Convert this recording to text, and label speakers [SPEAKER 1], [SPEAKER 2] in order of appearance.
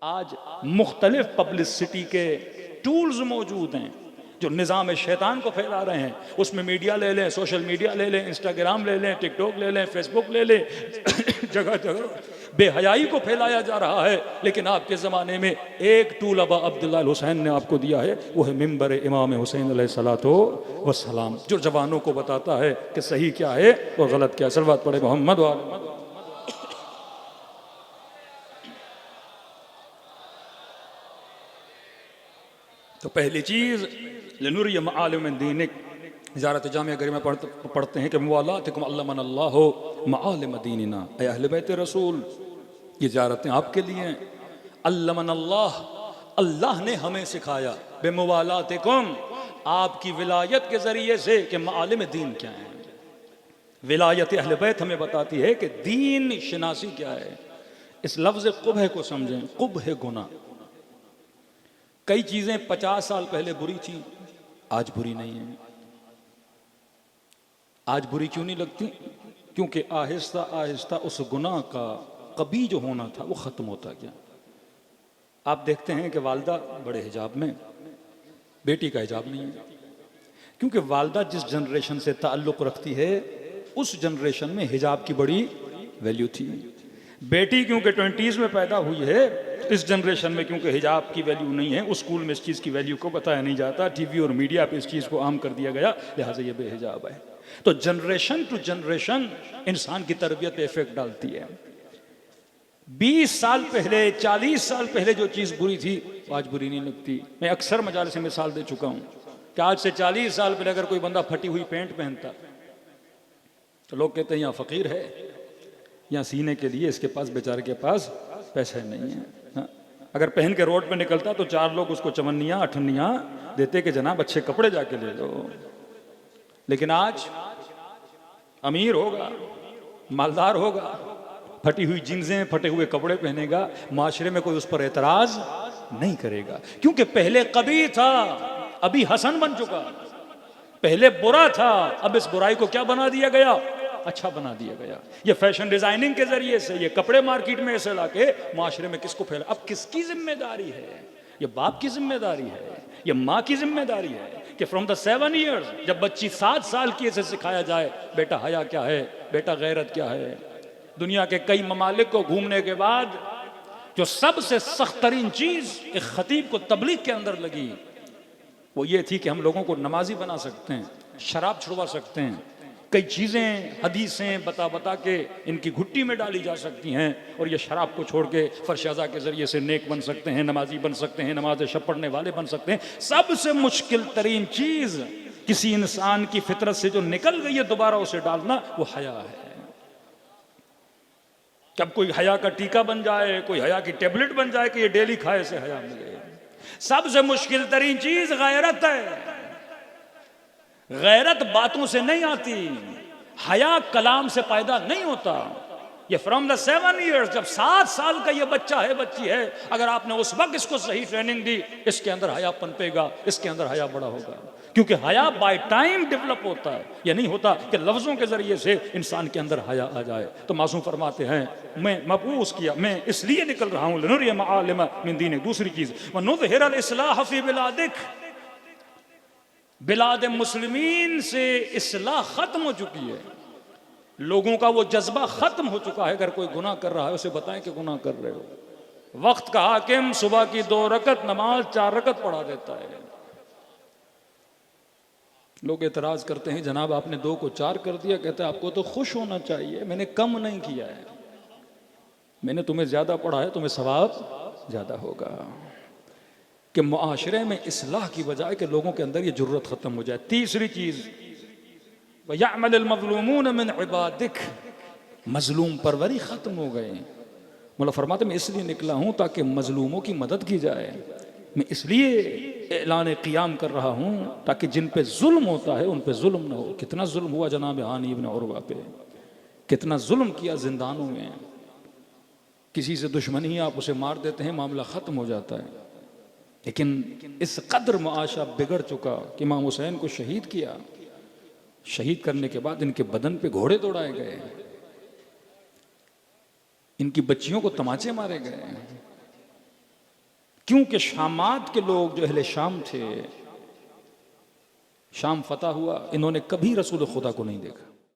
[SPEAKER 1] आज मुख्तलिफ पब्लिसिटी के टूल्स मौजूद हैं जो निज़ाम शैतान को फैला रहे हैं। उसमें मीडिया ले लें, सोशल मीडिया ले लें, इंस्टाग्राम ले लें, टिकटॉक ले लें, फेसबुक ले लें, जगह जगह बेहयाई को फैलाया जा रहा है। लेकिन आपके ज़माने में एक टूल अबा अब्दुल्लाह हुसैन ने आपको दिया है, वो है मिंबर इमाम हुसैन अलैहिस्सलातो वस्सलाम, जो जवानों को बताता है कि सही क्या है और गलत क्या है। सल्लल्लाहु अलैहि मोहम्मद व तो पहली चीज़ लनुरिय मालिम दीनिक, ज़ियारत जामिया गरीब में पढ़ते हैं कि मुवालातिकुम अल्लामनल्लाहु मालिम दीनिना, ऐ अहले बैत रसूल, ये ज़ियारतें आपके लिए हैं। अल्लामनल्लाह, अल्लाह ने हमें सिखाया, बेमुवालातिकुम, आपकी विलायत के ज़रिए से कि मालिम दीन क्या है। विलायत अहले बैत हमें बताती है कि दीन शनासी क्या है। इस लफ्ज़ कुबह को समझें, कुबह गुनाह। कई चीजें 50 साल पहले बुरी थी, आज बुरी नहीं है। आज बुरी क्यों नहीं लगती? क्योंकि आहिस्ता आहिस्ता उस गुनाह का कभी जो होना था वो खत्म होता गया। आप देखते हैं कि वालदा बड़े हिजाब में, बेटी का हिजाब नहीं है, क्योंकि वालदा जिस जनरेशन से ताल्लुक रखती है उस जनरेशन में हिजाब की बड़ी वैल्यू थी। बेटी क्योंकि 20s में पैदा हुई है, इस जनरेशन में क्योंकि हिजाब की वैल्यू नहीं है, उस स्कूल में इस चीज़ की वैल्यू को बताया नहीं जाता, टीवी और मीडिया पे इस चीज़ को आम कर दिया गया, लिहाजा ये बेहिजाब है। तो जनरेशन टू जनरेशन इंसान की तरबियत पे इफेक्ट डालती है। 20 साल पहले, 40 साल पहले जो चीज़ बुरी थी आज बुरी नहीं लगती। मैं अक्सर मजालिस से मिसाल दे चुका हूँ कि आज से 40 साल पहले अगर कोई बंदा फटी हुई पैंट पहनता तो लोग कहते हैं यहाँ फ़कीर है, यहाँ सीने के लिए इसके पास, बेचारे के पास पैसे नहीं है। हाँ? अगर पहन के रोड पे निकलता तो 4 लोग उसको चवन्नियाँ अठन्नियाँ देते कि जनाब अच्छे कपड़े जाके ले लो। लेकिन आज अमीर होगा, मालदार होगा, फटी हुई जींसें, फटे हुए कपड़े पहनेगा, माशरे में कोई उस पर एतराज नहीं करेगा, क्योंकि पहले कभी था, अभी हसन बन चुका। पहले बुरा था, अब इस बुराई को क्या बना दिया गया? अच्छा बना दिया गया। ये फैशन डिजाइनिंग के जरिए से, ये कपड़े मार्केट में ऐसे लाके माशरे में किसको फैला। अब किसकी जिम्मेदारी है? ये बाप की जिम्मेदारी है, ये माँ की जिम्मेदारी है कि फ्रॉम द 7 years, जब बच्ची 7 साल की ऐसे सिखाया जाए, बेटा हया क्या है, बेटा गैरत क्या है। दुनिया के कई ममालिक को घूमने के बाद जो सबसे सख्त तरीन चीज एक खतीब को तबलीग के अंदर लगी वो ये थी कि हम लोगों को नमाजी बना सकते हैं, शराब छुड़वा सकते हैं, कई चीज़ें हदीसें बता बता के इनकी घुट्टी में डाली जा सकती हैं, और ये शराब को छोड़ के फरशाजा के ज़रिए से नेक बन सकते हैं, नमाजी बन सकते हैं, नमाज शब पढ़ने वाले बन सकते हैं। सबसे मुश्किल तरीन चीज़ किसी इंसान की फितरत से जो निकल गई है दोबारा उसे डालना, वो हया है। जब कोई हया का टीका बन जाए, कोई हया की टेबलेट बन जाए कि ये डेली खाए से हया मिले। सबसे मुश्किल तरीन चीज़ गैरत है। गैरत बातों से नहीं आती, हया कलाम से पैदा नहीं होता। ये फ्रॉम द 7 years, जब 7 साल का ये बच्चा है, बच्ची है, अगर आपने उस वक्त इसको सही ट्रेनिंग दी, इसके अंदर हया पनपेगा, इसके अंदर हया बड़ा होगा। क्योंकि हया बाय टाइम डेवलप होता है, ये नहीं होता कि लफ्जों के जरिए से इंसान के अंदर हया आ जाए। तो मासूम फरमाते हैं, मैं मबूस किया, मैं इसलिए निकल रहा हूँ, लनुरिय मालिम मिन दीन। दूसरी चीज, वनुज़हिरल इस्लाह फी बिलादिक, बिलाद मुस्लिमीन से इस्लाह खत्म हो चुकी है, लोगों का वो जज्बा खत्म हो चुका है। अगर कोई गुनाह कर रहा है उसे बताएं कि गुनाह कर रहे हो। वक्त का हाकिम सुबह की 2 रकत नमाज 4 रकत पढ़ा देता है। लोग एतराज करते हैं, जनाब आपने 2 को 4 कर दिया। कहते हैं आपको तो खुश होना चाहिए, मैंने कम नहीं किया है, मैंने तुम्हें ज्यादा पढ़ा है, तुम्हें सवाब ज्यादा होगा। कि मुआशरे में इस्लाह की बजाय कि लोगों के अंदर ये जुर्रत खत्म हो जाए। तीसरी चीज, वयअमल मज़लूमून मिन इबादिक, मजलूम परवरी खत्म हो गए। मौला फरमाते मैं इसलिए निकला हूं ताकि मजलूमों की मदद की जाए। मैं इसलिए ऐलान क़ियाम कर रहा हूं ताकि जिन पे जुल्म होता है उन पे जुल्म ना हो। कितना जुल्म हुआ जनाब हानी इब्न उरवा पे, कितना जुल्म किया जिंदानों में। किसी से दुश्मनी आप उसे मार देते हैं, मामला खत्म हो जाता है। लेकिन इस कदर मुआशा बिगड़ चुका कि इमाम हुसैन को शहीद किया, शहीद करने के बाद इनके बदन पे घोड़े दौड़ाए गए, इनकी बच्चियों को तमाचे मारे गए, क्योंकि शामात के लोग जो अहले शाम थे, शाम फतह हुआ, इन्होंने कभी रसूल खुदा को नहीं देखा।